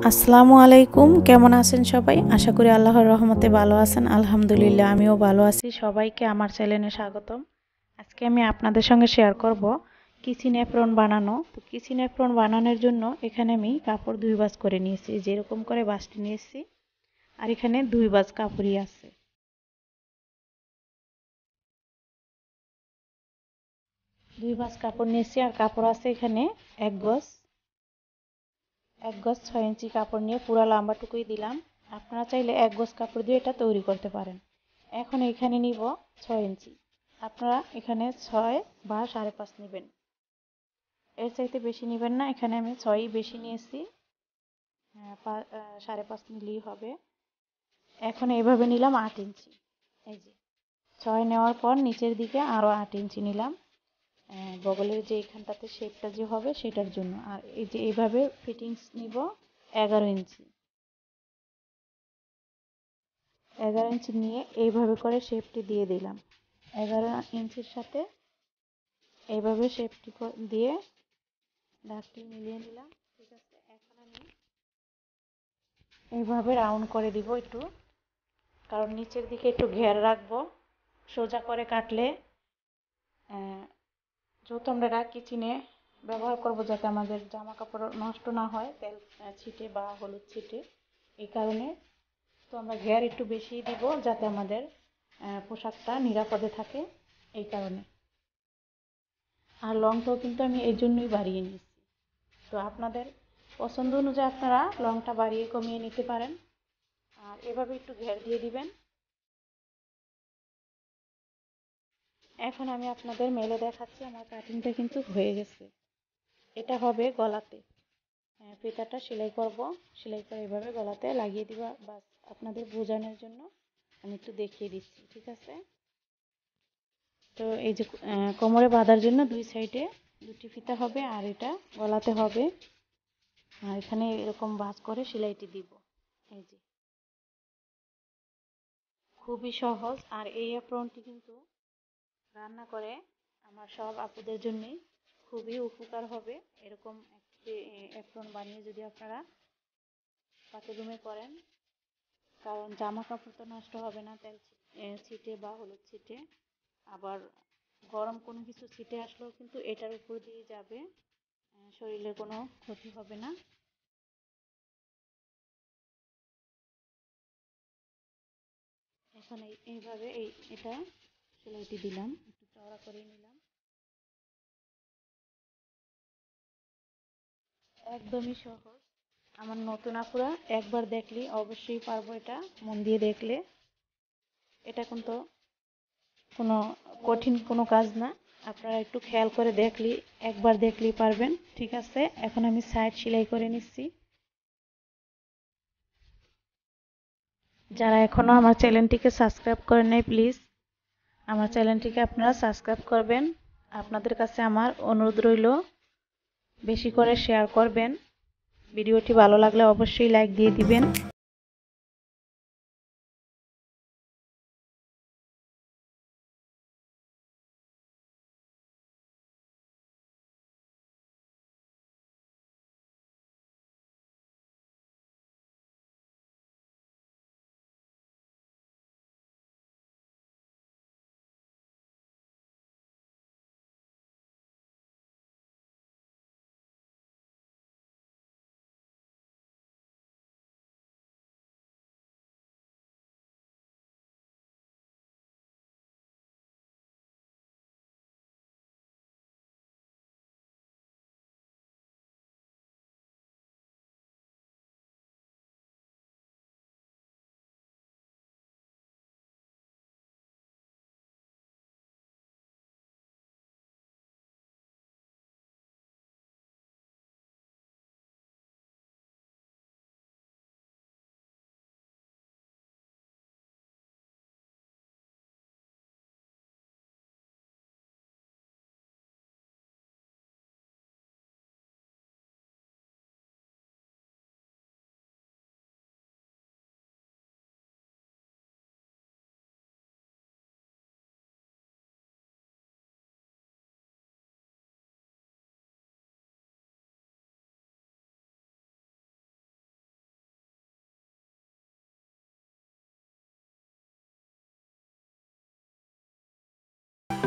আসসালামু আলাইকুম, কেমন আছেন সবাই? আশা করি আল্লাহর রহমতে ভালো আছেন। আলহামদুলিল্লাহ আমিও ভালো আছি। সবাইকে আমার চ্যানেলে স্বাগতম। আজকে আমি আপনাদের সঙ্গে শেয়ার করব কিচেন অ্যাপ্রন বানানো। তো কিচেন অ্যাপ্রন বানানোর জন্য এখানে আমি কাপড় 2 ভাঁজ করে নিয়েছি, যেরকম করে ভাঁজটি নিয়েছি। আর এখানে 2 ভাঁজ কাপড়ই আছে। 2 ভাঁজ কাপড় নিয়েছি আর কাপড় আছে এখানে 1 গজ। 1 গজ 6 ইঞ্চি কাপড় নিয়ে পুরো লম্বাটুকুই দিলাম। আপনারা চাইলে 1 গজ কাপড় দিয়ে এটা তৈরি করতে পারেন। এখন এখানে নিব 6 ইঞ্চি। আপনারা এখানে 6 বা 5.5 নেবেন, এর চাইতে বেশি নেবেন না। এখানে আমি 6ই বেশি নিয়েছি, 5.5 নিলেই হবে। এখন এইভাবে নিলাম 8 ইঞ্চি। এই যে 6 নেওয়ার পর নিচের দিকে আরও 8 ইঞ্চি নিলাম, বগলের যে এখানটাতে শেপটা যে হবে সেটার জন্য। আর এই যে এইভাবে ফিটিংস নিব 11 ইঞ্চি। 11 ইঞ্চি নিয়ে এইভাবে করে শেপটি দিয়ে দিলাম। 11 ইঞ্চির সাথে এইভাবে শেপটি দিয়ে দাগটি মিলিয়ে নিলাম। ঠিক আছে, এখন আমি এইভাবে রাউন্ড করে দিব একটু, কারণ নিচের দিকে একটু ঘের রাখবো। সোজা করে কাটলে যেহেতু আমরা কিচেনে ব্যবহার করব, যাতে আমাদের জামা কাপড় নষ্ট না হয় তেল ছিটে বা হলুদ ছিটে, এই কারণে তো আমরা ঘের একটু বেশি দিব, যাতে আমাদের পোশাকটা নিরাপদে থাকে এই কারণে। আর লংটাও কিন্তু আমি এই জন্যই বাড়িয়ে নিয়েছি। তো আপনাদের পছন্দ অনুযায়ী আপনারা লংটা বাড়িয়ে কমিয়ে নিতে পারেন। আর এভাবে একটু ঘের দিয়ে দিবেন। এখন আমি আপনাদের মেলে দেখাচ্ছি আমার কাটিংটা কিন্তু হয়ে গেছে। এটা হবে গলাতে, ফিতাটা সেলাই করব। সেলাই করে এভাবে গলাতে লাগিয়ে দিবা, বাস আপনাদের বোঝানোর জন্য আমি একটু দেখিয়ে দিচ্ছি। ঠিক আছে, তো এই যে কোমরে বাঁধার জন্য 2 সাইডে 2টি ফিতা হবে, আর এটা গলাতে হবে। আর এখানে এরকম ভাঁজ করে সেলাইটি দিব। এই যে খুবই সহজ। আর এই অ্যাপ্রনটি কিন্তু রান্না করে আমার সব আপুদের জন্যই খুবই উপকার হবে। এরকম একটি অ্যাপ্রন বানিয়ে যদি আপনারা বাথরুমে করেন, কারণ জামা কাপড় তো নষ্ট হবে না তেল ছিটে বা হলুদ ছিটে। আবার গরম কোনো কিছু ছিটে আসলেও কিন্তু এটার উপর দিয়ে যাবে, শরীরের কোনো ক্ষতি হবে না। এখন এইভাবে এটা সেলাইটি দিলাম, একটু চওড়া করে নিলাম। একদমই সহজ। আমার নতুন আপুরা একবার দেখলে অবশ্যই পারবো, এটা মন দিয়ে দেখলে। এটা কিন্তু কোনো কঠিন কোনো কাজ না, আপনারা একটু খেয়াল করে দেখলে, একবার দেখলেই পারবেন। ঠিক আছে, এখন আমি সাইড সেলাই করে নিচ্ছি। যারা এখনো আমার চ্যানেলটিকে সাবস্ক্রাইব করেন নাই, প্লিজ আমার চ্যানেলটিকে আপনারা সাবস্ক্রাইব করবেন। আপনাদের কাছে আমার অনুরোধ রইল, বেশি করে শেয়ার করবেন। ভিডিওটি ভালো লাগলে অবশ্যই লাইক দিয়ে দিবেন।